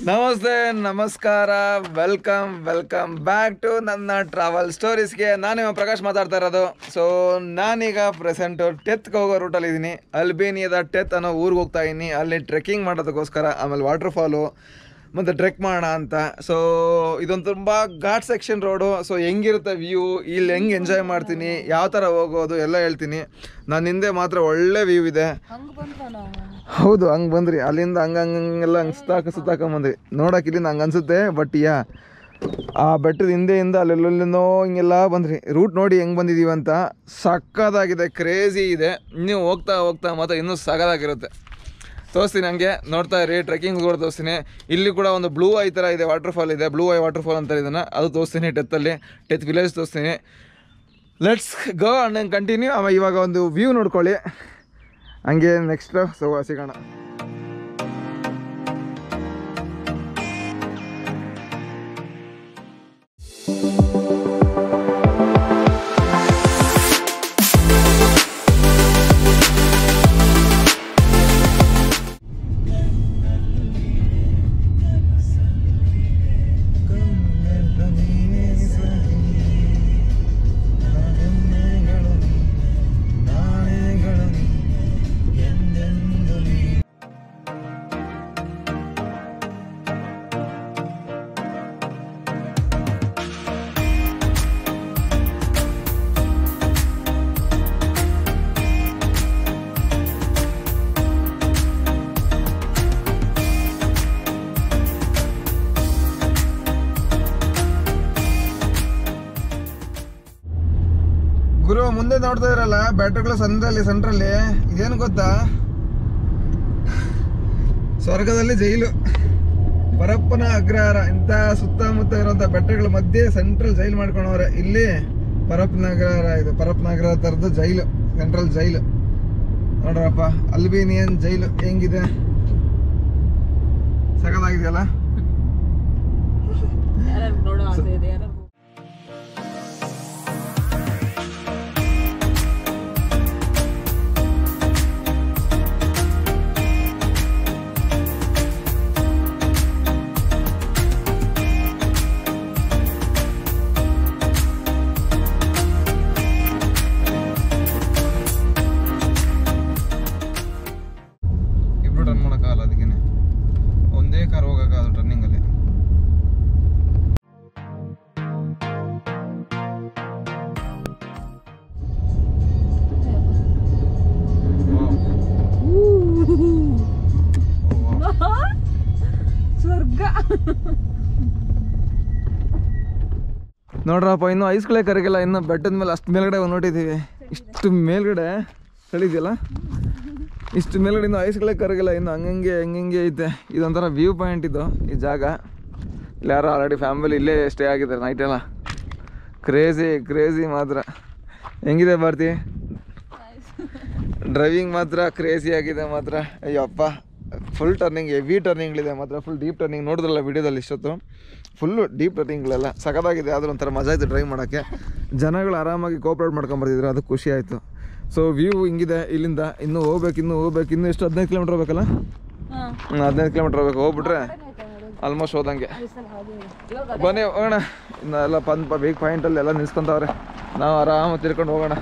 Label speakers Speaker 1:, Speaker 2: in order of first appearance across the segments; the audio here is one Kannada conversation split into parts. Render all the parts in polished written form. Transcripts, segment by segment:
Speaker 1: ನಮಸ್ತೆ, ನಮಸ್ಕಾರ, ವೆಲ್ಕಮ್ ಬ್ಯಾಕ್ ಟು ನನ್ನ ಟ್ರಾವೆಲ್ ಸ್ಟೋರೀಸ್ಗೆ. ನಾನು ಪ್ರಕಾಶ್ ಮಾತಾಡ್ತಾ ಇರೋದು. ಸೊ ನಾನೀಗ ಪ್ರೆಸೆಂಟು ಟೆತ್ಗೆ ಹೋಗೋ ರೂಟಲ್ಲಿದ್ದೀನಿ. ಅಲ್ಬೇನಿಯಾದ ಟೆತ್ ಅನ್ನೋ ಊರಿಗೆ ಹೋಗ್ತಾ ಇದ್ದೀನಿ. ಅಲ್ಲಿ ಟ್ರೆಕ್ಕಿಂಗ್ ಮಾಡೋದಕ್ಕೋಸ್ಕರ, ಆಮೇಲೆ ವಾಟರ್ಫಾಲು ಮತ್ತು ಟ್ರೆಕ್ ಮಾಡೋಣ ಅಂತ. ಸೊ ಇದೊಂದು ತುಂಬ ಘಾಟ್ ಸೆಕ್ಷನ್ ರೋಡು. ಸೊ ಹೆಂಗಿರುತ್ತೆ ವ್ಯೂ, ಇಲ್ಲಿ ಹೆಂಗೆ ಎಂಜಾಯ್ ಮಾಡ್ತೀನಿ, ಯಾವ ಥರ ಹೋಗೋದು ಎಲ್ಲ ಹೇಳ್ತೀನಿ. ನಾನು ಹಿಂದೆ ಮಾತ್ರ ಒಳ್ಳೆ ವ್ಯೂ ಇದೆ. ಹೌದು, ಹಂಗೆ ಬಂದ್ರಿ. ಅಲ್ಲಿಂದ ಹಂಗೆಲ್ಲ ಹಂಗೆ ಸುತ್ತಾಕೊಂಬಂದ್ರಿ. ನೋಡೋಕೆ ಇಲ್ಲಿಂದ ಹಂಗೆ ಅನಿಸುತ್ತೆ, ಬಟ್ ಆ ಬೆಟ್ಟದ ಹಿಂದೆಯಿಂದ ಅಲ್ಲೆಲ್ಲಿಂದೋ ಹಿಂಗೆಲ್ಲ ಬಂದ್ರಿ. ರೂಟ್ ನೋಡಿ ಹೆಂಗೆ ಬಂದಿದ್ದೀವಿ ಅಂತ. ಸಕ್ಕದಾಗಿದೆ, ಕ್ರೇಜಿ ಇದೆ. ನೀವು ಹೋಗ್ತಾ ಮಾತ್ರ ಇನ್ನೂ ಸಗದಾಗಿರುತ್ತೆ. ತೋರಿಸ್ತೀನಿ, ಹಂಗೆ ನೋಡ್ತಾ ಇರಿ. ಟ್ರೆಕ್ಕಿಂಗ್ ಕೂಡ ತೋರಿಸ್ತೀನಿ. ಇಲ್ಲಿ ಕೂಡ ಒಂದು ಬ್ಲೂ ಐ ಥರ ಇದೆ, ವಾಟರ್ಫಾಲ್ ಇದೆ. ಬ್ಲೂ ಐ ವಾಟರ್ಫಾಲ್ ಅಂತ ಇದನ್ನು, ಅದು ತೋರಿಸ್ತೀನಿ. ಟೆತ್ ವಿಲೇಜ್ ತೋರಿಸ್ತೀನಿ. Let's go and continue. ಇವಾಗ ಒಂದು ವ್ಯೂ ನೋಡ್ಕೊಳ್ಳಿ, ಹಂಗೆ ನೆಕ್ಸ್ಟ್ ಸಿಗೋಣ. ಗುರು, ಮುಂದೆ ನೋಡ್ತಾ ಇರಲ್ಲ ಬೆಟ್ಟಗಳು ಸೆಂಟ್ರಲ್ಲಿ ಇದೇನು ಗೊತ್ತಾ? ಸ್ವರ್ಗದಲ್ಲಿ ಜೈಲು, ಪರಪ್ಪನ ಅಗ್ರಹಾರ. ಇಂಥ ಸುತ್ತಮುತ್ತ ಇರುವಂಥ ಬೆಟ್ಟಗಳ ಮಧ್ಯೆ ಸೆಂಟ್ರಲ್ ಜೈಲು ಮಾಡ್ಕೊಂಡವ್ರೆ. ಇಲ್ಲಿ ಪರಪ್ಪನ ಅಗ್ರಹಾರ, ಇದು ಪರಪ್ಪನ ಅಗ್ರಹಾರ ಥರದ್ದು ಜೈಲು, ಸೆಂಟ್ರಲ್ ಜೈಲು ನೋಡ್ರಪ್ಪ. ಅಲ್ಬೇನಿಯನ್ ಜೈಲು ಹೆಂಗಿದೆ, ಸಖತ್ತಾಗಿದೆಯಲ್ಲ. ಟರ್ನ್ ಮಾಡೋಕ್ಕಾಗಲ್ಲ, ಅದಕ್ಕೆ ಒಂದೇ ಕಾರ್ ಹೋಗೋಕ್ಕಾಗಲ್ಲ ಟರ್ನಿಂಗಲ್ಲಿ.
Speaker 2: ಸ್ವರ್ಗ
Speaker 1: ನೋಡ್ರಪ್ಪ, ಇನ್ನು ಐಸ್ಗಳೇ ಕರಗಿಲ್ಲ. ಇನ್ನು ಬೆಟ್ಟದ ಮೇಲೆ ಅಷ್ಟು ಮೇಲ್ಗಡೆ ನೋಡಿದ್ದೀವಿ. ಇಷ್ಟು ಮೇಲ್ಗಡೆ ಕಳಿದೆಯಲ್ಲ, ಇಷ್ಟು ಮೇಲ್ಗಡೆ ಇನ್ನು ಐಸ್ಗಳೇ ಕರಗಿಲ್ಲ. ಇನ್ನು ಹಂಗೆ ಐತೆ. ಇದೊಂಥರ ವ್ಯೂ ಪಾಯಿಂಟ್ ಇದು, ಈ ಜಾಗ. ಇಲ್ಲಿ ಯಾರೋ ಆಲ್ರೆಡಿ ಫ್ಯಾಮಿಲಿ ಇಲ್ಲೇ ಸ್ಟೇ ಆಗಿದ್ದಾರೆ ನೈಟೆಲ್ಲ. ಕ್ರೇಜಿ ಮಾತ್ರ. ಹೆಂಗಿದೆ ಭಾರತಿ? ಡ್ರೈವಿಂಗ್ ಮಾತ್ರ ಕ್ರೇಜಿ ಆಗಿದೆ ಮಾತ್ರ. ಅಯ್ಯಪ್ಪ, ಫುಲ್ ಟರ್ನಿಂಗ್, ಹೆವಿ ಟರ್ನಿಂಗ್ಗಳಿದೆ ಮಾತ್ರ. ಫುಲ್ ಡೀಪ್ ಟರ್ನಿಂಗ್ ನೋಡಿದ್ರಲ್ಲ ವಿಡಿಯೋದಲ್ಲಿ ಇಷ್ಟೊತ್ತು. ಫುಲ್ಲು ಡೀಪ್ ಟರ್ನಿಂಗ್ಗಳೆಲ್ಲ ಸಖತ್ತಾಗಿದೆ. ಆದರೂ ಒಂಥರ ಮಜಾ ಆಯಿತು ಡ್ರೈವ್ ಮಾಡೋಕ್ಕೆ. ಜನಗಳು ಆರಾಮಾಗಿ ಕೋಪ್ರೇಟ್ ಮಾಡ್ಕೊಂಬರ್ತಿದ್ರು, ಅದು ಖುಷಿ ಆಯಿತು. ಸೊ ವ್ಯೂ ಹಿಂಗಿದೆ. ಇಲ್ಲಿಂದ ಇನ್ನೂ ಹೋಗ್ಬೇಕು. ಇನ್ನೂ ಎಷ್ಟು 15 ಕಿಲೋಮೀಟ್ರ್ ಹೋಗ್ಬೇಕಲ್ಲ? 15 ಕಿಲೋಮೀಟ್ರ್ ಹೋಗ್ಬೇಕು. ಹೋಗ್ಬಿಟ್ರೆ ಆಲ್ಮೋಸ್ಟ್ ಹೋದಂಗೆ. ಬನ್ನಿ ಹೋಗೋಣ. ಇನ್ನು ಎಲ್ಲ ಬಿಗ್ ಪಾಯಿಂಟಲ್ಲಿ ಎಲ್ಲ ನಿಲ್ಸ್ಕೊಂತವ್ರೆ. ನಾವು ಆರಾಮಾಗಿ ತಿರ್ಕೊಂಡು ಹೋಗೋಣ.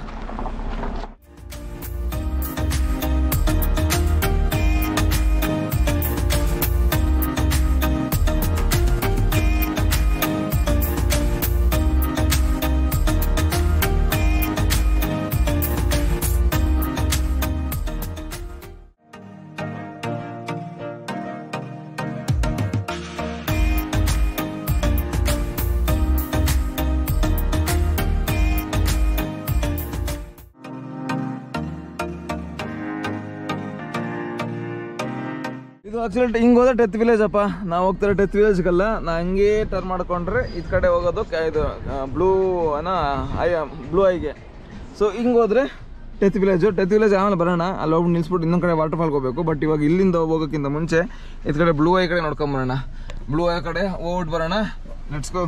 Speaker 1: ಇದು ಆಕ್ಚುಲಿ ಹಿಂಗೆ ಹೋದ್ರೆ ಟೆತ್ ವಿಲೇಜ್ ಅಪ್ಪ. ನಾವು ಹೋಗ್ತಾರೆ ಟೆತ್ ವಿಲೇಜ್ಗಲ್ಲ. ನಾ ಹಂಗೆ ಟರ್ನ್ ಮಾಡ್ಕೊಂಡ್ರೆ ಈ ಕಡೆ ಹೋಗೋದು ಇದು ಬ್ಲೂ ಐಗೆ. ಸೊ ಹಿಂಗೆ ಹೋದ್ರೆ ಟೆತ್ ವಿಲೇಜ್ ಆಮೇಲೆ ಬರೋಣ. ಅಲ್ಲಿ ಹೋಗಿ ನಿಲ್ಸ್ಬಿಟ್ಟು ಇನ್ನೊಂದು ಕಡೆ ವಾಟರ್ಫಾಲ್ಗೆ ಹೋಗಬೇಕು. ಬಟ್ ಇವಾಗ ಇಲ್ಲಿಂದ ಹೋಗೋಕ್ಕಿಂತ ಮುಂಚೆ ಈ ಕಡೆ ಬ್ಲೂ ಐ ಕಡೆ ನೋಡ್ಕೊಂಬರೋಣ. ಬ್ಲೂ ಐ ಕಡೆ ಹೋಗ್ಬಿಟ್ಟು ಬರೋಣ. Let's go.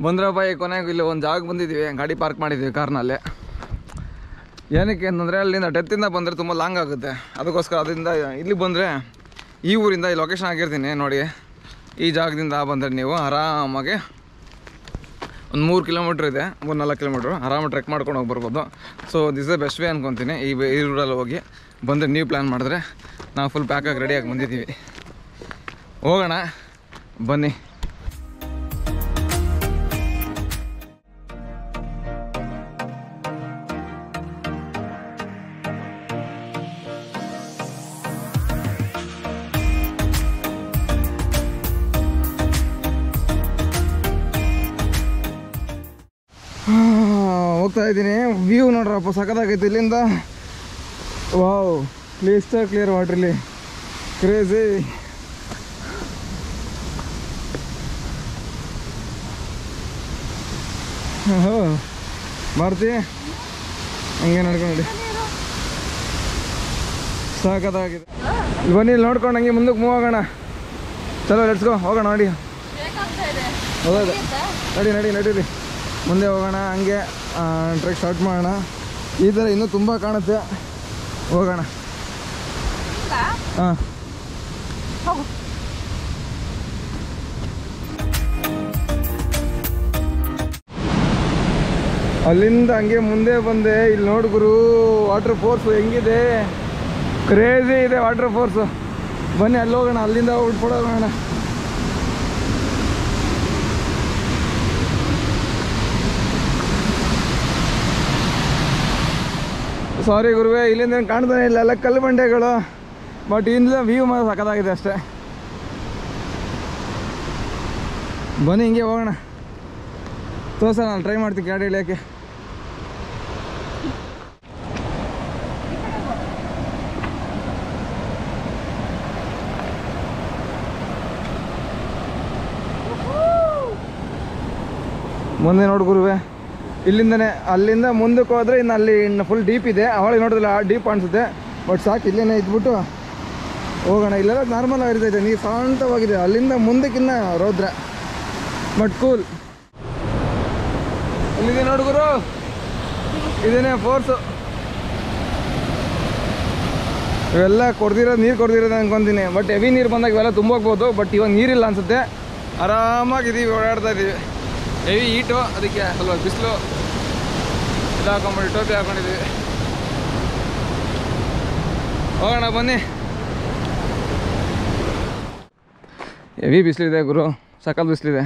Speaker 1: ಬಂದ್ರಪ್ಪ, ಕೊನೆಗೆ ಇಲ್ಲಿ ಒಂದು ಜಾಗ ಬಂದಿದ್ದೀವಿ. ಗಾಡಿ ಪಾರ್ಕ್ ಮಾಡಿದ್ದೀವಿ ಕಾರ್ನಲ್ಲೇ. ಏನಕ್ಕೆ ಅಂತಂದರೆ ಅಲ್ಲಿಂದ ಡೆತ್ತಿಂದ ಬಂದರೆ ತುಂಬ ಲಾಂಗ್ ಆಗುತ್ತೆ. ಅದಕ್ಕೋಸ್ಕರ ಅದರಿಂದ ಇಲ್ಲಿಗೆ ಬಂದರೆ ಈ ಊರಿಂದ ಈ ಲೊಕೇಶನ್ ಆಗಿರ್ತೀನಿ ನೋಡಿ. ಈ ಜಾಗದಿಂದ ಬಂದರೆ ನೀವು ಆರಾಮಾಗಿ ಒಂದು 3 ಕಿಲೋಮೀಟ್ರ್ ಇದೆ, 3-4 ಕಿಲೋಮೀಟ್ರು ಆರಾಮಾಗಿ ಟ್ರೆಕ್ ಮಾಡ್ಕೊಂಡು ಹೋಗಿ ಬರ್ಬೋದು. So this is best way ಅನ್ಕೊತೀನಿ. ಈ ರೂಟಲ್ಲಿ ಹೋಗಿ ಬಂದರೆ ನೀವು ಪ್ಲ್ಯಾನ್ ಮಾಡಿದ್ರೆ ನಾವು ಫುಲ್ ಪ್ಯಾಕಾಗಿ ರೆಡಿಯಾಗಿ ಬಂದಿದ್ದೀವಿ. ಹೋಗೋಣ ಬನ್ನಿ. ಹೋಗ್ತಾ ಇದ್ದೀನಿ. ವ್ಯೂ ನೋಡ್ರಪ್ಪ ಸಖತ್ತಾಗೈತೆ ಇಲ್ಲಿಂದ. ವಾವ್, ಕ್ಲಿಯರ್ ವಾಟ್ರ್ ಇಲ್ಲಿ, ಕ್ರೇಜಿ. ಭಾರತಿ ಹಂಗೆ ನಡ್ಕೊಂಡು ನೋಡಿ, ಸಖತ್ತಾಗಿದೆ. ಬನ್ನಿ ಇಲ್ಲಿ ನೋಡ್ಕೊಂಡು ಹಂಗೆ ಮುಂದಕ್ಕೆ ಮೂವ್ ಆಗೋಣ. ಚಲೋ ಲೆಟ್ಸ್ ಗೋ, ಹೋಗೋಣ ನೋಡಿ. ಹೌದು, ನಡೀರಿ ಮುಂದೆ ಹೋಗೋಣ. ಹಂಗೆ ಟ್ರೆಕ್ ಸ್ಟಾರ್ಟ್ ಮಾಡೋಣ. ಈ ಥರ ಇನ್ನೂ ತುಂಬ ಕಾಣುತ್ತೆ, ಹೋಗೋಣ. ಹಾಂ, ಅಲ್ಲಿಂದ ಹಂಗೆ ಮುಂದೆ ಬಂದೆ. ಇಲ್ಲಿ ನೋಡ್ಗುರು ವಾಟರ್ ಫೋರ್ಸು ಹೆಂಗಿದೆ, ಕ್ರೇಜಿ ಇದೆ ವಾಟರ್ ಫೋರ್ಸು. ಬನ್ನಿ ಅಲ್ಲಿ ಹೋಗೋಣ, ಅಲ್ಲಿಂದ ಹೋಗೋಣ. ಸಾರಿ ಗುರುವೆ, ಇಲ್ಲಿಂದ ಕಾಣ್ತಾನೆ ಇಲ್ಲ, ಎಲ್ಲ ಕಲ್ಲು ಬಂಡೆಗಳು. ಬಟ್ ಇಲ್ಲಿಂದ ವ್ಯೂ ಮಾತ್ರ ಸಖತ್ತಾಗಿದೆ ಅಷ್ಟೇ. ಬನ್ನಿ ಹಿಂಗೆ ಹೋಗೋಣ. ತೋರ್ಸ, ನಾನು ಟ್ರೈ ಮಾಡ್ತೀನಿ ಗಾಡಿ ಇಳಿಯೋಕ್ಕೆ. ಮುಂದೆ ನೋಡಿ ಗುರುವೆ, ಇಲ್ಲಿಂದನೇ ಅಲ್ಲಿಂದ ಮುಂದಕ್ಕೆ ಹೋದರೆ ಇನ್ನು ಫುಲ್ ಡೀಪ್ ಇದೆ. ಅವಾಗ ನೋಡಿದ್ರೆ ಡೀಪ್ ಅನಿಸುತ್ತೆ, ಬಟ್ ಸಾಕು ಇಲ್ಲೇನೇ ಇದ್ಬಿಟ್ಟು ಹೋಗೋಣ. ಇಲ್ಲೆಲ್ಲ ನಾರ್ಮಲ್ ಆಗಿರ್ತೈತೆ, ನೀರು ಶಾಂತವಾಗಿದೆ. ಅಲ್ಲಿಂದ ಮುಂದಕ್ಕಿನ್ನ ರೌದ್ರ, ಬಟ್ ಕೂಲ್. ಇಲ್ಲಿದೆ ನೋಡುಗರು, ಇದೇನೇ ಫೋರ್ಸು. ಇವೆಲ್ಲ ನೀರು ಕೊಡ್ದಿರೋದು ಅನ್ಕೊತೀನಿ. ಬಟ್ ಹೆವಿ ನೀರು ಬಂದಾಗ ಇವೆಲ್ಲ ತುಂಬೋಗ್ಬೋದು. ಬಟ್ ಇವಾಗ ನೀರಿಲ್ಲ ಅನಿಸುತ್ತೆ, ಆರಾಮಾಗಿದ್ದೀವಿ, ಓಡಾಡ್ತಾ ಇದ್ದೀವಿ. ಹೆವಿ ಹೀಟು, ಅದಕ್ಕೆ ಸ್ವಲ್ಪ ಬಿಸಿಲು ಇದು ಹಾಕೊಂಬಿಟ್ಟು ಟೋಪಿ ಹಾಕೊಂಡಿದ್ದೀವಿ. ಹೋಗೋಣ ಬನ್ನಿ. ಹೆವಿ ಬಿಸಿಲಿದೆ ಗುರು, ಸಕಲ್ ಬಿಸಿಲಿದೆ.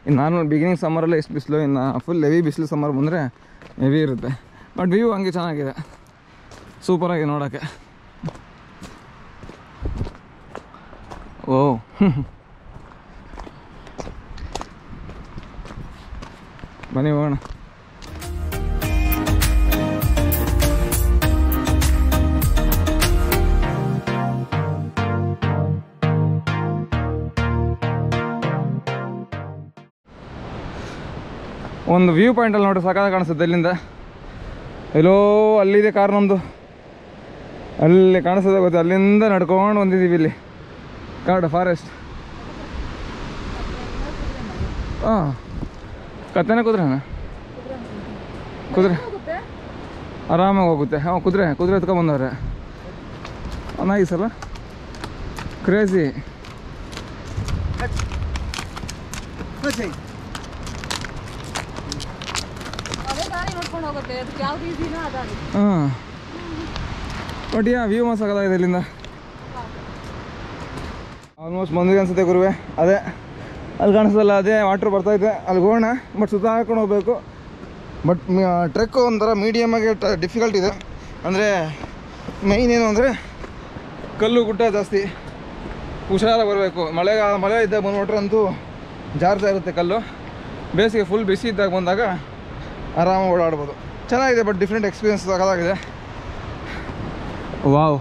Speaker 1: ಇನ್ನು ನಾರ್ಮಲ್ ಬಿಗಿನಿಂಗ್ ಸಮ್ಮರಲ್ಲಿ ಎಷ್ಟು ಬಿಸಿಲು, ಇನ್ನು ಫುಲ್ ಹೆವಿ ಬಿಸಿಲು ಸಮ್ಮರ್ ಬಂದರೆ ಹೆವಿ ಇರುತ್ತೆ. ಬಟ್ ವ್ಯೂ ಹಂಗೆ ಚೆನ್ನಾಗಿದೆ, ಸೂಪರಾಗಿದೆ ನೋಡೋಕ್ಕೆ. ಓ ಬನ್ನಿ ಹೋಗೋಣ. ಒಂದು ವ್ಯೂ ಪಾಯಿಂಟಲ್ಲಿ ನೋಡಿ ಸಾಕಾಗಿ ಕಾಣಿಸುತ್ತೆ. ಇಲ್ಲಿಂದ ಎಲ್ಲೋ ಅಲ್ಲಿದೆ ಕಾರ್ ನಮ್ಮದು, ಅಲ್ಲಿ ಕಾಣಿಸ್ತದೆ ಗೊತ್ತೆ. ಅಲ್ಲಿಂದ ನಡ್ಕೊಂಡು ಬಂದಿದ್ದೀವಿ. ಇಲ್ಲಿ ಕಾಡು ಫಾರೆಸ್ಟ್. ಹಾಂ, ಕತ್ತೆನೇ ಕುದುರೆ ಆರಾಮಾಗಿ ಹೋಗುತ್ತೆ. ಹಾಂ, ಕುದುರೆ ಎತ್ಕೊಂಡ್ಬಂದವ್ರೆ. ನೈಸ್ ಅಲ್ಲ, ಕ್ರೇಜಿ. ಹಾಂ, ಬಟ್ ವ್ಯೂ ಮಸ್ತಾಗಿದೆ ಇಲ್ಲಿಂದ. ಆಲ್ಮೋಸ್ಟ್ ಬಂದಿದೆ ಅನ್ಸುತ್ತೆ ಗುರುವೆ. ಅದೇ ಅಲ್ಲಿ ಕಾಣಿಸ್ತಲ್ಲ, ಅದೇ ವಾಟ್ರ್ ಬರ್ತೈತೆ, ಅಲ್ಲಿ ಹೋಗೋಣ. ಬಟ್ ಸುತ್ತ ಹಾಕೊಂಡು ಹೋಗ್ಬೇಕು. ಬಟ್ ಟ್ರೆಕ್ ಒಂಥರ ಮೀಡಿಯಮಾಗಿ ಡಿಫಿಕಲ್ಟ್ ಇದೆ. ಅಂದರೆ ಮೈನ್ ಏನು ಅಂದರೆ ಕಲ್ಲು ಗುಡ್ಡ ಜಾಸ್ತಿ, ಹುಷಾರಾಗಿ ಬರಬೇಕು. ಮಳೆ ಇದ್ದಾಗ ಬಂದ್ಬಿಟ್ರೆ ಅಂತೂ ಜಾರ್ತಾ ಇರುತ್ತೆ ಕಲ್ಲು. ಬೇಸಿಗೆ ಫುಲ್ ಬಿಸಿ ಇದ್ದಾಗ ಬಂದಾಗ ಆರಾಮಾಗಿ ಓಡಾಡ್ಬೋದು. ಚೆನ್ನಾಗಿದೆ, ಬಟ್ ಡಿಫ್ರೆಂಟ್ ಎಕ್ಸ್ಪೀರಿಯನ್ಸ್ ಆಗೋದಾಗಿದೆ. ವಾವ್,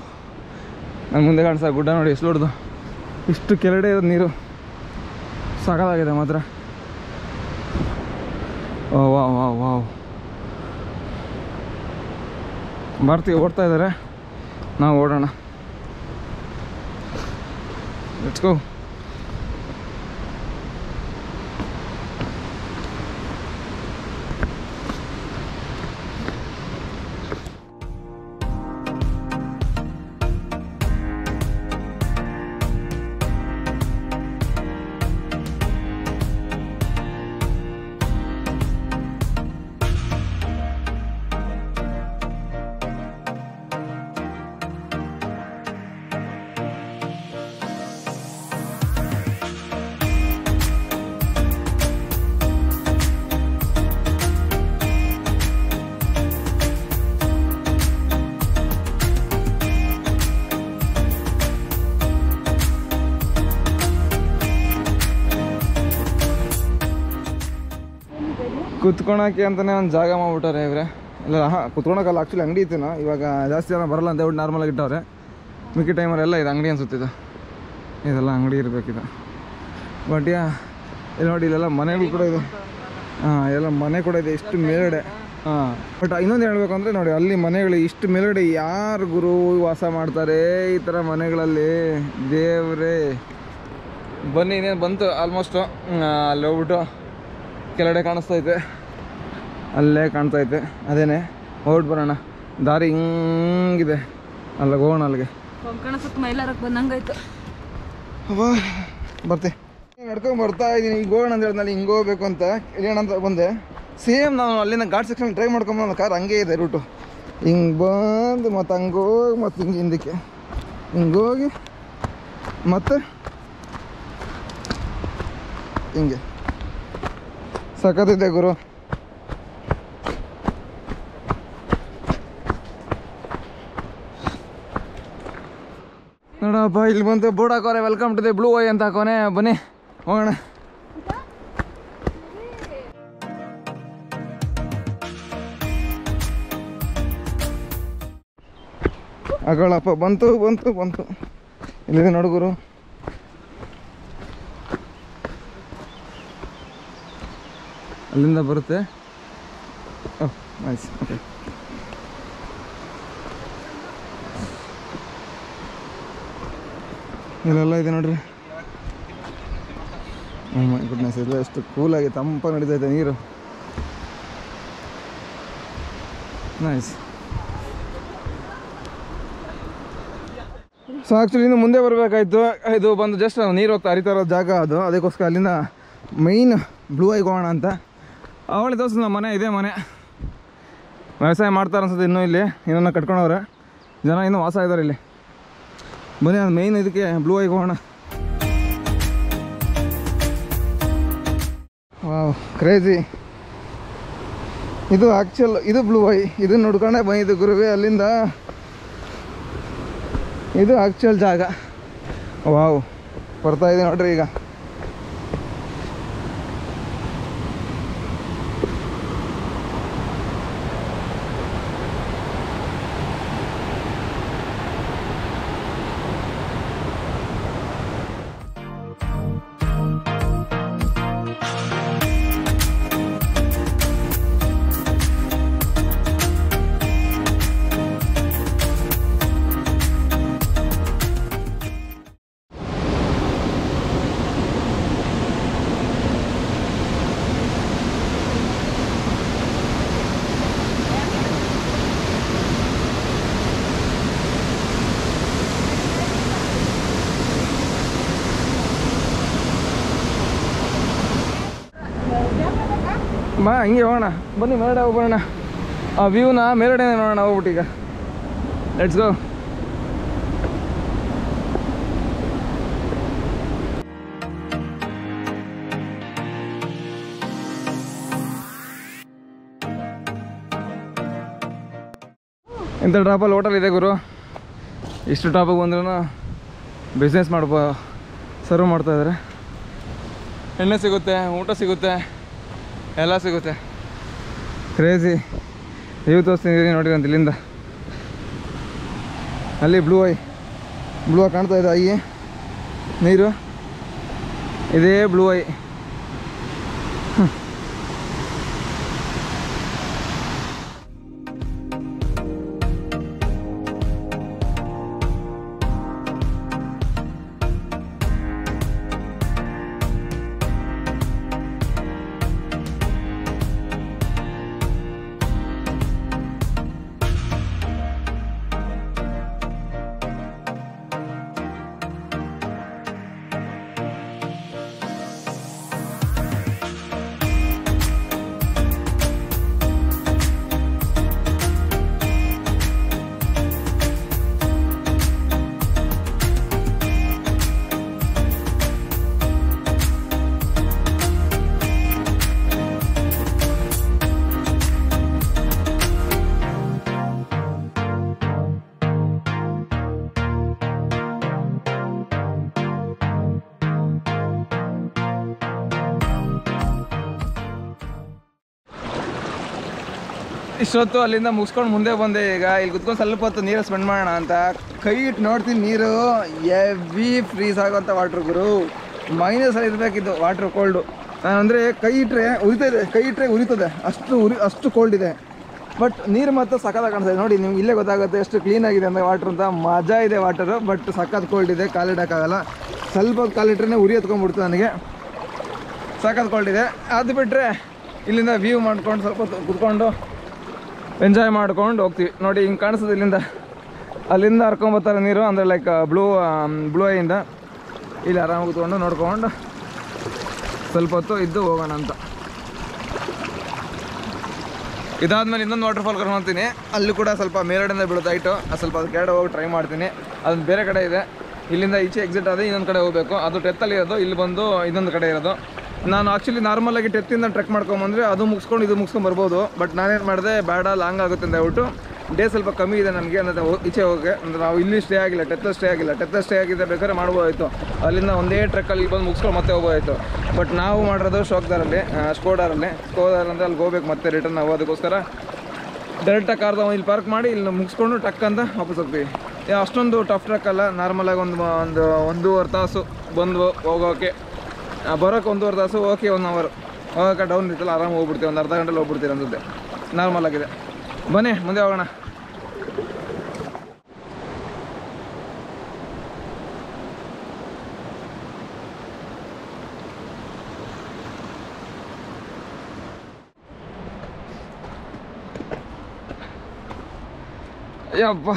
Speaker 1: ನನ್ನ ಮುಂದೆ ಕಾಣಿಸ್ತಾ ಗುಡ್ಡ ನೋಡಿ ಎಷ್ಟು ದೊಡ್ಡದು, ಇಷ್ಟು ಕೆಳಗಡೆ ಇರೋದು ನೀರು. ಸಾಕಾಗಿದೆ ಮಾತ್ರ. ಓ ವಾವ್ ವಾವ್ ವಾವ್. ಭಾರತಿ ಓಡ್ತಾ ಇದ್ದಾರೆ, ನಾವು ಓಡೋಣ. Let's go. ಕುತ್ಕೊಳಕ್ಕೆ ಅಂತಲೇ ಒಂದು ಜಾಗ ಮಾಡ್ಬಿಟ್ಟಾರೆ ಇವ್ರೆ. ಇಲ್ಲ ಕುತ್ಕೊಳಕ್ಕಲ್ಲ, ಆ್ಯಕ್ಚುಲಿ ಅಂಗಡಿ ಇತ್ತು. ಇವಾಗ ಜಾಸ್ತಿ ಜನ ಬರಲ್ಲ ಅಂತ ಹೇಳ್ಬಿಟ್ಟು ನಾರ್ಮಲಾಗಿ ಇಟ್ಟವ್ರೆ. ಮಿಕ್ಕಿ ಟೈಮರೆಲ್ಲ ಇದು ಅಂಗಡಿ ಅನ್ಸುತ್ತಿದ್ದು. ಇದೆಲ್ಲ ಅಂಗಡಿ ಇರಬೇಕಿದೆ. ಬಟ್ ಇಲ್ಲಿ ನೋಡಿ, ಇಲ್ಲೆಲ್ಲ ಮನೆಗಳು ಕೂಡ ಇದೆ. ಎಲ್ಲ ಮನೆ ಕೂಡ ಇದೆ ಇಷ್ಟು ಮೇಲ್ಗಡೆ. ಬಟ್ ಇನ್ನೊಂದು ಹೇಳ್ಬೇಕು ಅಂದರೆ ನೋಡಿ, ಅಲ್ಲಿ ಮನೆಗಳು ಇಷ್ಟು ಮೇಲ್ಗಡೆ ಯಾರು ಗುರು ವಾಸ ಮಾಡ್ತಾರೆ ಈ ಥರ ಮನೆಗಳಲ್ಲಿ? ದೇವ್ರೇ. ಬನ್ನಿ, ಇನ್ನೇನು ಬಂತು ಆಲ್ಮೋಸ್ಟು. ಅಲ್ಲಿ ಹೋಗ್ಬಿಟ್ಟು ಕೆಳಗಡೆ ಕಾಣಿಸ್ತೈತೆ, ಅಲ್ಲೇ ಕಾಣ್ತೈತೆ. ಅದೇನೆ ಹೊರಟು ಬರೋಣ. ದಾರಿ ಹಿಂಗಿದೆ, ಅಲ್ಲಿಗೆ ಹೋಗೋಣ. ಅಲ್ಲಿಗೆ
Speaker 2: ಮೈಲಾರಕ್ಕೆ ಬಂದಂಗಾಯ್ತು.
Speaker 1: ಬರ್ತೆ ನಡ್ಕೊಂಡು ಬರ್ತಾ ಇದ್ದೀನಿ. ಈಗ ಹೋಗೋಣ ಅಂತ ಹೇಳಿದ್ನಲ್ಲಿ ಹಿಂಗೆ ಹೋಗ್ಬೇಕು ಅಂತ ಇಳಿಯೋಣ ಅಂತ ಬಂದೆ. ಸೇಮ್ ನಾವು ಅಲ್ಲಿಂದ ಘಾಟ್ ಸೆಕ್ಷನ್ ಡ್ರೈವ್ ಮಾಡ್ಕೊಂಬಂದು ಕಾರ್ ಹಂಗೆ ಇದೆ ರೂಟು. ಹಿಂಗೆ ಬಂದು ಮತ್ತು ಹಂಗೋಗಿ ಮತ್ತು ಹಿಂಗೆ ಹಿಂದಕ್ಕೆ ಹಿಂಗೋಗಿ ಮತ್ತು ಹಿಂಗೆ ಸಖತ್ತಿದೆ ಗುರು. ನೋಡಪ್ಪ, ಇಲ್ಲಿ ಬಂತು ಬೋರ್ಡ್ ಹಾಕೋರೆ, welcome to the blue Y ಅಂತ ಹಾಕೋನೆ. ಬನ್ನಿ ಹೋಗೋಣ. ಹಾಕೊಳ್ಳಪ್ಪ, ಬಂತು ಬಂತು ಬಂತು. ಇಲ್ಲಿದೆ ನೋಡುಗುರು. ಅಲ್ಲಿಂದ ಬರುತ್ತೆ. ಓಹ್ ನೈಸ್. ಓಕೆ, ಇಲ್ಲೆಲ್ಲ ಇದೆ ನೋಡ್ರಿ. ಓ ಮೈ ಗುಡ್ನೆಸ್, ಇಲ್ಲ ಎಷ್ಟು ಕೂಲಾಗಿ ತಂಪ ನಡೀತೈತೆ ನೀರು. ನೈಸ್. ಸೊ ಆ್ಯಕ್ಚುಲಿ ಇನ್ನು ಮುಂದೆ ಬರಬೇಕಾಯ್ತು. ಇದು ಬಂದು ಜಸ್ಟ್ ನೀರು ಹೋಗ್ತಾ ಹರಿತಾ ಇರೋ ಜಾಗ ಅದು. ಅದಕ್ಕೋಸ್ಕರ ಅಲ್ಲಿಂದ ಮೈನ್ ಬ್ಲೂ ಐಗೆ ಹೋಗೋಣ ಅಂತ. ಅವಳಿ ದೋಸ್ತ ನಮ್ಮ ಮನೆ, ಇದೇ ಮನೆ. ವ್ಯವಸಾಯ ಮಾಡ್ತಾರೆ ಅನ್ಸುತ್ತೆ ಇನ್ನೂ. ಇಲ್ಲಿ ಇನ್ನೊಂದು ಕಟ್ಕೊಂಡವ್ರೆ ಜನ, ಇನ್ನೂ ವಾಸ ಇದ್ದಾರೆ ಇಲ್ಲಿ. ಬನ್ನಿ, ಅದು ಮೈನ್ ಇದಕ್ಕೆ ಬ್ಲೂ ಐಗೆ ಹೋಗೋಣ. Wow, crazy. ಇದು ಆ್ಯಕ್ಚುಲ್, ಇದು ಬ್ಲೂ ಐ. ಇದನ್ನ ನೋಡ್ಕೊಂಡೆ ಬಂದಿದ್ದು ಗುರುವೆ ಅಲ್ಲಿಂದ. ಇದು ಆ್ಯಕ್ಚುಯಲ್ ಜಾಗ. ವಾವ್, ಬರ್ತಾ ಇದೆ ನೋಡ್ರಿ ಈಗ. ಬಾ, ಹಿಂಗೆ ಹೋಗೋಣ. ಬನ್ನಿ ಮೇಲ್ಗಡೆ ಹೋಗೋಣ. ಆ ವ್ಯೂನ ಮೇಲ್ಗಡೆ ನೋಡೋಣ ಹೋಗ್ಬಿಟ್ಟು. ಈಗ ಲೆಟ್ಸ್ ಗೋ. ಇಂಥ ಡ್ರಾಪಲ್ಲಿ ಹೋಟೆಲ್ ಇದೆ ಗುರು. ಇಷ್ಟು ಟಾಪಿಗೆ ಬಂದ್ರೂ ಬಿಸ್ನೆಸ್ ಸರ್ವ್ ಮಾಡ್ತಾಯಿದ್ದಾರೆ. ಎಣ್ಣೆ ಸಿಗುತ್ತೆ, ಊಟ ಸಿಗುತ್ತೆ, ಎಲ್ಲ ಸಿಗುತ್ತೆ. ಕ್ರೇಜಿ. ವ್ಯೂ ತೋರಿಸ್ತೀನಿ ನೋಡಿ ಅಂತ. ಇಲ್ಲಿಂದ ಅಲ್ಲಿ ಬ್ಲೂ ಐ ಕಾಣ್ತಾ ಇದೆ. ಐ ನೀರು, ಇದೇ ಬ್ಲೂ ಐ. ಇಷ್ಟೊತ್ತು ಅಲ್ಲಿಂದ ಮುಗಿಸ್ಕೊಂಡು ಮುಂದೆ ಬಂದೆ. ಈಗ ಇಲ್ಲಿ ಕುತ್ಕೊಂಡು ಸ್ವಲ್ಪ ಹೊತ್ತು ನೀರು ಸ್ಪೆಂಡ್ ಮಾಡೋಣ ಅಂತ ಕೈ ಇಟ್ಟು ನೋಡ್ತೀನಿ. ನೀರು ಎವಿ ಫ್ರೀಸ್ ಆಗೋಂಥ ವಾಟ್ರ್ ಗುರು. ಮೈನಸಲ್ಲಿ ಇರಬೇಕಿದ್ದು ವಾಟ್ರ್ ಕೋಲ್ಡು. ಅಂದರೆ ಕೈ ಇಟ್ಟರೆ ಉರಿತದೆ, ಕೈ ಇಟ್ಟರೆ ಉರಿತದೆ, ಅಷ್ಟು ಕೋಲ್ಡ್ ಇದೆ. ಬಟ್ ನೀರು ಮಾತ್ರ ಸಖತ್ತಾಗಿ ಕಾಣಿಸ್ತಾ ಇದೆ ನೋಡಿ. ನಿಮ್ಗೆ ಇಲ್ಲೇ ಗೊತ್ತಾಗುತ್ತೆ ಎಷ್ಟು ಕ್ಲೀನಾಗಿದೆ ಅಂದರೆ ವಾಟ್ರ್ ಅಂತ. ಮಜಾ ಇದೆ ವಾಟರು. ಬಟ್ ಸಖತ್ ಕೋಲ್ಡ್ ಇದೆ, ಕಾಲಿಡೋಕ್ಕಾಗಲ್ಲ. ಸ್ವಲ್ಪ ಹೊತ್ತು ಕಾಲಿಟ್ರೆ ಉರಿ ಎತ್ಕೊಂಡ್ಬಿಡ್ತು ನನಗೆ. ಸಖತ್ ಕೋಲ್ಡ್ ಇದೆ. ಅದು ಬಿಟ್ಟರೆ ಇಲ್ಲಿಂದ ವ್ಯೂ ಮಾಡ್ಕೊಂಡು ಸ್ವಲ್ಪ ಹೊತ್ತು ಕುತ್ಕೊಂಡು ಎಂಜಾಯ್ ಮಾಡ್ಕೊಂಡು ಹೋಗ್ತೀವಿ. ನೋಡಿ ಹಿಂಗೆ ಕಾಣಿಸ್ತದೆ ಇಲ್ಲಿಂದ. ಅಲ್ಲಿಂದ ಹರ್ಕೊಂಬರ್ತಾರೆ ನೀರು, ಅಂದರೆ ಲೈಕ್ ಬ್ಲೂ ಐಯಿಂದ. ಇಲ್ಲಿ ಆರಾಮಾಗಿ ಕೂತ್ಕೊಂಡು ನೋಡ್ಕೊಂಡು ಸ್ವಲ್ಪ ಹೊತ್ತು ಇದ್ದು ಹೋಗೋಣ ಅಂತ. ಇದಾದ್ಮೇಲೆ ಇನ್ನೊಂದು ವಾಟರ್ಫಾಲ್ ಕರ್ಕೊಂಡು ಹೋಗ್ತೀನಿ. ಅಲ್ಲಿ ಕೂಡ ಸ್ವಲ್ಪ ಮೇಲ್ಗಡೆಯಿಂದ ಬೀಳುತ್ತೆ ಹೈಟು. ಸ್ವಲ್ಪ ಅದು ಕೆಳಗಡೆ ಹೋಗಿ ಟ್ರೈ ಮಾಡ್ತೀನಿ. ಅದೊಂದು ಬೇರೆ ಕಡೆ ಇದೆ. ಇಲ್ಲಿಂದ ಈಚೆ ಎಕ್ಸಿಟ್ ಆದ ಇನ್ನೊಂದು ಕಡೆ ಹೋಗಬೇಕು. ಅದು ಟೆತ್ತಲ್ಲಿ ಇರೋದು, ಇಲ್ಲಿ ಬಂದು ಇನ್ನೊಂದು ಕಡೆ ಇರೋದು. ನಾನು ಆ್ಯಕ್ಚುಲಿ ನಾರ್ಮಲಾಗಿ ಟೆತ್ತಿಂದ ಟ್ರೆಕ್ ಮಾಡ್ಕೊಂಬಂದರೆ ಅದು ಮುಗಿಸ್ಕೊಂಡು ಇದು ಮುಗಿಸ್ಕೊಂಡು ಬರ್ಬೋದು. ಬಟ್ ನಾನೇನು ಮಾಡಿದೆ, ಬೇಡ ಲಾಂಗ್ ಆಗುತ್ತೆ ಅಂತ ಹೇಳ್ಬಿಟ್ಟು ಡೇ ಸ್ವಲ್ಪ ಕಮ್ಮಿ ಇದೆ ನನಗೆ ಅಂದರೆ ಈಚೆ ಹೋಗೋಕ್ಕೆ. ಅಂದರೆ ನಾವು ಇಲ್ಲಿ ಸ್ಟೇ ಆಗಿಲ್ಲ, ಟೆತ್ತಲ್ಲಿ ಸ್ಟೇ ಆಗಿದ್ದರೆ ಬೇಕಾದ್ರೆ ಮಾಡ್ಬೋದಾಯಿತು. ಅಲ್ಲಿಂದ ಒಂದೇ ಟ್ರೆಕ್ಕಲ್ಲಿ ಬಂದು ಮುಗಿಸ್ಕೊಂಡು ಮತ್ತೆ ಹೋಗ್ಬೋದಾಯಿತು. ಬಟ್ ನಾವು ಮಾಡಿರೋದು ಸ್ಕೋಡಾರಲ್ಲಿ ಅಂದರೆ ಅಲ್ಲಿ ಹೋಗ್ಬೇಕು ಮತ್ತೆ ರಿಟರ್ನ್ ನಾವು. ಅದಕ್ಕೋಸ್ಕರ ಡೈರೆಕ್ಟಾಗಿ ಕಾರ್ದ ಇಲ್ಲಿ ಪಾರ್ಕ್ ಮಾಡಿ ಇಲ್ಲಿ ಮುಗಿಸ್ಕೊಂಡು ಟಕ್ ಅಂತ ವಾಪಸ್ ಹೋಗ್ತೀವಿ. ಅಷ್ಟೊಂದು ಟಫ್ ಟ್ರೆಕ್ ಅಲ್ಲ. ನಾರ್ಮಲಾಗಿ ಒಂದೂವರೆ ತಾಸು ಬಂದು ಹೋಗೋಕ್ಕೆ, ಬರೋಕ್ಕೆ 1.5 ತಾಸು, ಓಕೆ 1 ಅವರ್. ಹೋಗೋಕೆ ಡೌನ್ ಇರ್ತಲ್ಲ, ಆರಾಮ ಹೋಗ್ಬಿಡ್ತೀವಿ. ಒಂದು ಅರ್ಧ ಗಂಟೆಲಿ ಹೋಗ್ಬಿಡ್ತೀವಿ ಅನ್ಸುತ್ತೆ. ನಾರ್ಮಲ್ ಆಗಿದೆ. ಬನ್ನಿ ಮುಂದೆ ಹೋಗೋಣ. ಯಪ್ಪ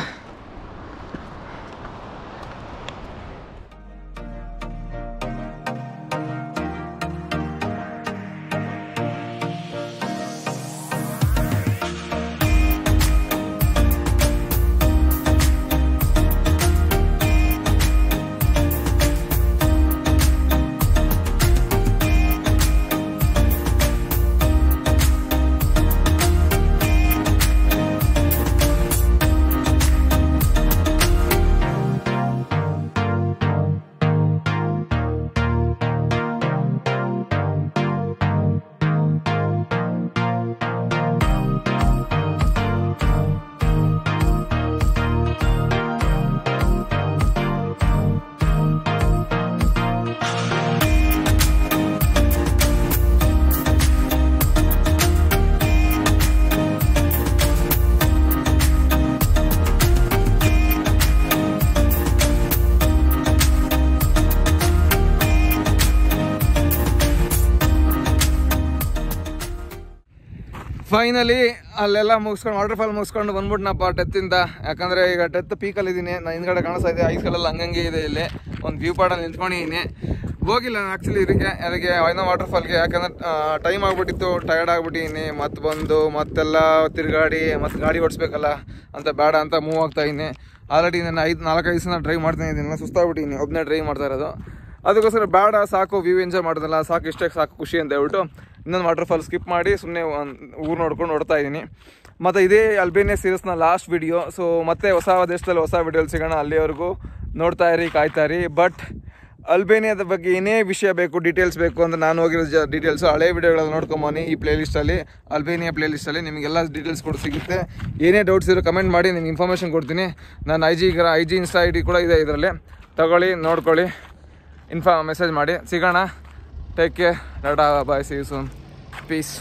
Speaker 1: ಫೈನಲಿ ಅಲ್ಲೆಲ್ಲ ಮುಗಿಸ್ಕೊಂಡು ವಾಟರ್ಫಾಲ್ ಮುಗಿಸ್ಕೊಂಡು ಬಂದ್ಬಿಟ್ನಪ್ಪ ಟೆತ್ತಿಂದ. ಯಾಕಂದರೆ ಈಗ ಟೆತ್ ಪೀಕಲ್ಲಿದ್ದೀನಿ. ನಾನು ಹಿಂದ್ಗಡೆ ಕಾಣಿಸ್ತಾ ಇದೆ ಐಸ್ಗಳೆಲ್ಲ ಹಂಗಂಗೆ ಇದೆ. ಇಲ್ಲಿ ಒಂದು ವ್ಯೂ ಪಾರ್ಟಲ್ಲಿ ನಿಂತ್ಕೊಂಡಿದ್ದೀನಿ. ಹೋಗಿಲ್ಲ ನಾನು ಆ್ಯಕ್ಚುಲಿ ಅದಕ್ಕೆ ವೈನೋ ವಾಟರ್ಫಾಲ್ಗೆ. ಯಾಕಂದರೆ ಟೈಮ್ ಆಗಿಬಿಟ್ಟಿತ್ತು, ಟಯರ್ಡ್ ಆಗಿಬಿಟ್ಟಿದ್ದೀನಿ. ಮತ್ತೆ ಬಂದು ಮತ್ತೆಲ್ಲ ತಿರುಗಾಡಿ ಮತ್ತೆ ಗಾಡಿ ಓಡಿಸ್ಬೇಕಲ್ಲ ಅಂತ ಬೇಡ ಅಂತ ಮೂವ್ ಆಗ್ತಾಯಿದ್ದೀನಿ. ಆಲ್ರೆಡಿ ನಾನು 4-5 ದಿನ ಡ್ರೈವ್ ಮಾಡ್ತಾನೆ ಇದ್ದೀನಿ. ಸುಸ್ತಾಗ್ಬಿಟ್ಟಿದ್ದೀನಿ ಒಬ್ಬನೇ ಡ್ರೈವ್ ಮಾಡ್ತಾ ಇರೋದು. ಅದಕ್ಕೋಸ್ಕರ ಬೇಡ, ಸಾಕು ವ್ಯೂ ಎಂಜಾಯ್ ಮಾಡೋದಲ್ಲ, ಸಾಕು ಇಷ್ಟೇ ಸಾಕು ಖುಷಿ ಅಂತ ಹೇಳ್ಬಿಟ್ಟು ಇನ್ನೊಂದು ವಾಟರ್ಫಾಲ್ ಸ್ಕಿಪ್ ಮಾಡಿ ಸುಮ್ಮನೆ ಊರು ನೋಡ್ಕೊಂಡು ಓಡ್ತಾ ಇದ್ದೀನಿ. ಮತ್ತು ಇದೇ ಅಲ್ಬೇನಿಯಾ ಸೀರೀಸ್ನ ಲಾಸ್ಟ್ ವಿಡಿಯೋ. ಸೊ ಮತ್ತೆ ಹೊಸ ದೇಶದಲ್ಲಿ ಹೊಸ ವಿಡಿಯೋಲಿ ಸಿಗೋಣ. ಅಲ್ಲಿವರೆಗೂ ನೋಡ್ತಾ ಇರಿ, ಕಾಯ್ತಾ ಇರಿ. ಬಟ್ ಅಲ್ಬೇನಿಯಾದ ಬಗ್ಗೆ ಏನೇ ವಿಷಯ ಬೇಕು, ಡೀಟೇಲ್ಸ್ ಬೇಕು ಅಂದರೆ ನಾನು ಹೋಗಿರೋ ಡೀಟೇಲ್ಸು ಹಳೆ ವಿಡಿಯೋಗಳಲ್ಲಿ ನೋಡ್ಕೊಂಬನಿ. ಈ ಪ್ಲೇಲಿಸ್ಟಲ್ಲಿ ಅಲ್ಬೇನಿಯಾ ಪ್ಲೇಲಿಸ್ಟಲ್ಲಿ ನಿಮಗೆಲ್ಲ ಡೀಟೇಲ್ಸ್ ಕೂಡ ಸಿಗುತ್ತೆ. ಏನೇ ಡೌಟ್ಸ್ ಇರೋ ಕಮೆಂಟ್ ಮಾಡಿ, ನಿಮ್ಗೆ ಇನ್ಫಾರ್ಮೇಷನ್ ಕೊಡ್ತೀನಿ. ನಾನು ಐ ಜಿ ಇನ್ಸ್ಟಾ ID ಕೂಡ ಇದೆ ಇದರಲ್ಲಿ. ತಗೊಳ್ಳಿ, ನೋಡ್ಕೊಳ್ಳಿ, ಮೆಸೇಜ್ ಮಾಡಿ. ಸಿಗೋಣ. Take care, tata, bye, see you soon, piece.